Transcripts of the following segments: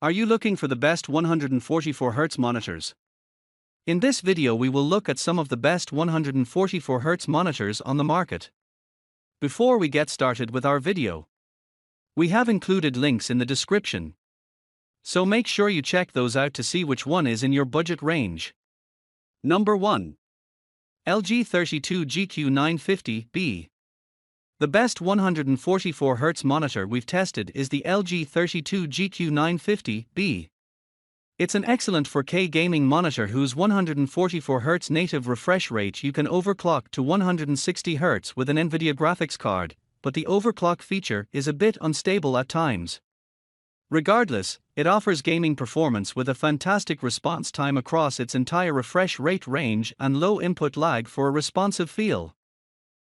Are you looking for the best 144Hz monitors? In this video we will look at some of the best 144Hz monitors on the market. Before we get started with our video, we have included links in the description, so make sure you check those out to see which one is in your budget range. Number 1. LG 32GQ950B. The best 144Hz monitor we've tested is the LG 32GQ950B. It's an excellent 4K gaming monitor whose 144Hz native refresh rate you can overclock to 160Hz with an NVIDIA graphics card, but the overclock feature is a bit unstable at times. Regardless, it offers gaming performance with a fantastic response time across its entire refresh rate range and low input lag for a responsive feel.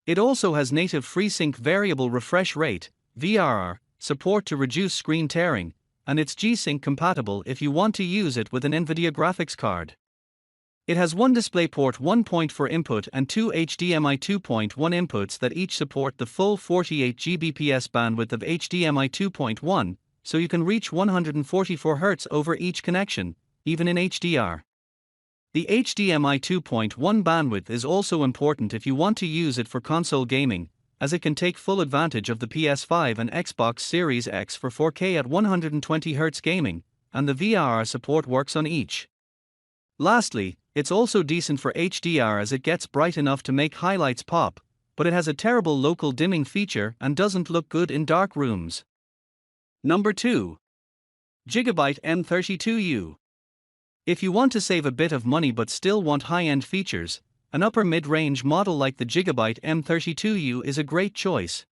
It also has native FreeSync variable refresh rate (VRR) support to reduce screen tearing, and it's G-Sync compatible if you want to use it with an NVIDIA graphics card. It has one DisplayPort 1.4 input and two HDMI 2.1 inputs that each support the full 48 Gbps bandwidth of HDMI 2.1, so you can reach 144Hz over each connection, even in HDR. The HDMI 2.1 bandwidth is also important if you want to use it for console gaming, as it can take full advantage of the PS5 and Xbox Series X for 4K at 120Hz gaming, and the VRR support works on each. Lastly, it's also decent for HDR as it gets bright enough to make highlights pop, but it has a terrible local dimming feature and doesn't look good in dark rooms. Number 2. Gigabyte M32U. If you want to save a bit of money but still want high-end features, an upper mid-range model like the Gigabyte M32U is a great choice.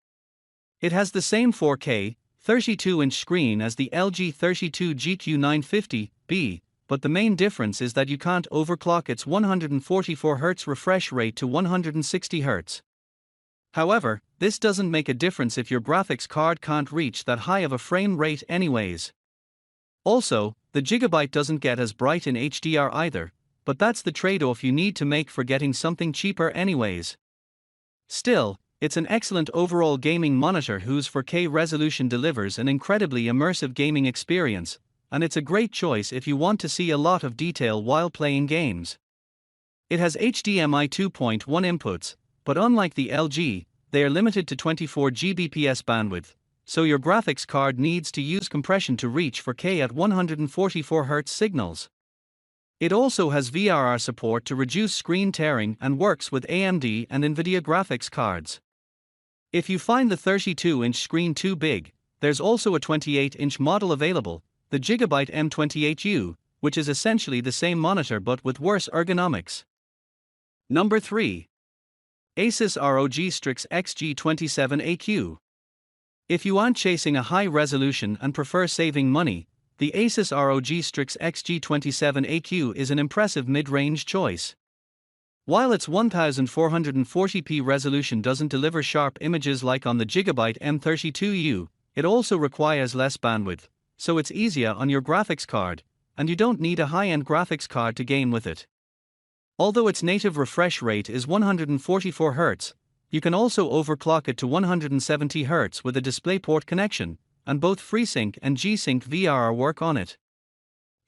It has the same 4K, 32-inch screen as the LG 32GQ950B, but the main difference is that you can't overclock its 144Hz refresh rate to 160Hz. However, this doesn't make a difference if your graphics card can't reach that high of a frame rate anyways. Also, the Gigabyte doesn't get as bright in HDR either, but that's the trade-off you need to make for getting something cheaper anyways. Still, it's an excellent overall gaming monitor whose 4K resolution delivers an incredibly immersive gaming experience, and it's a great choice if you want to see a lot of detail while playing games. It has HDMI 2.1 inputs, but unlike the LG, they are limited to 24 Gbps bandwidth, so your graphics card needs to use compression to reach 4K at 144Hz signals. It also has VRR support to reduce screen tearing and works with AMD and NVIDIA graphics cards. If you find the 32-inch screen too big, there's also a 28-inch model available, the Gigabyte M28U, which is essentially the same monitor but with worse ergonomics. Number 3. ASUS ROG Strix XG27AQ. If you aren't chasing a high resolution and prefer saving money, the ASUS ROG Strix XG27AQ is an impressive mid-range choice. While its 1440p resolution doesn't deliver sharp images like on the Gigabyte M32U, it also requires less bandwidth, so it's easier on your graphics card, and you don't need a high-end graphics card to game with it. Although its native refresh rate is 144Hz, you can also overclock it to 170Hz with a DisplayPort connection, and both FreeSync and G-Sync VRR work on it.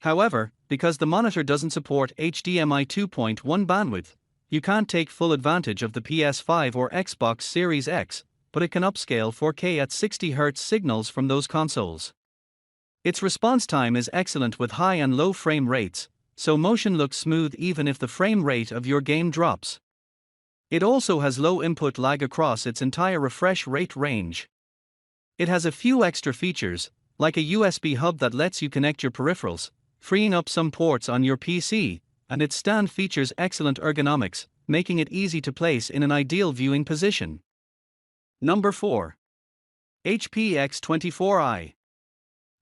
However, because the monitor doesn't support HDMI 2.1 bandwidth, you can't take full advantage of the PS5 or Xbox Series X, but it can upscale 4K at 60Hz signals from those consoles. Its response time is excellent with high and low frame rates, so motion looks smooth even if the frame rate of your game drops. It also has low input lag across its entire refresh rate range. It has a few extra features, like a USB hub that lets you connect your peripherals, freeing up some ports on your PC, and its stand features excellent ergonomics, making it easy to place in an ideal viewing position. Number 4. HP X24i.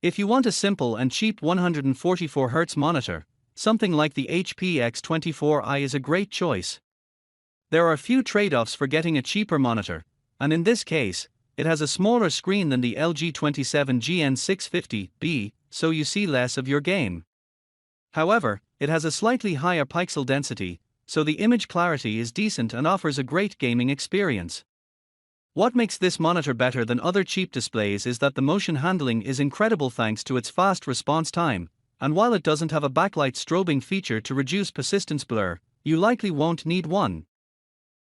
If you want a simple and cheap 144Hz monitor, something like the HP X24i is a great choice. There are a few trade-offs for getting a cheaper monitor, and in this case, it has a smaller screen than the LG 27GN650B, so you see less of your game. However, it has a slightly higher pixel density, so the image clarity is decent and offers a great gaming experience. What makes this monitor better than other cheap displays is that the motion handling is incredible thanks to its fast response time, and while it doesn't have a backlight strobing feature to reduce persistence blur, you likely won't need one.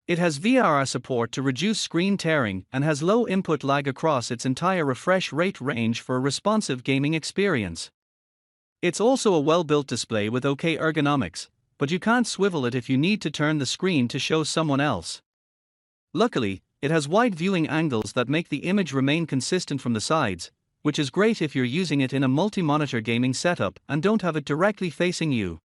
It has VRR support to reduce screen tearing and has low input lag across its entire refresh rate range for a responsive gaming experience. It's also a well-built display with okay ergonomics, but you can't swivel it if you need to turn the screen to show someone else. Luckily, it has wide viewing angles that make the image remain consistent from the sides, which is great if you're using it in a multi-monitor gaming setup and don't have it directly facing you.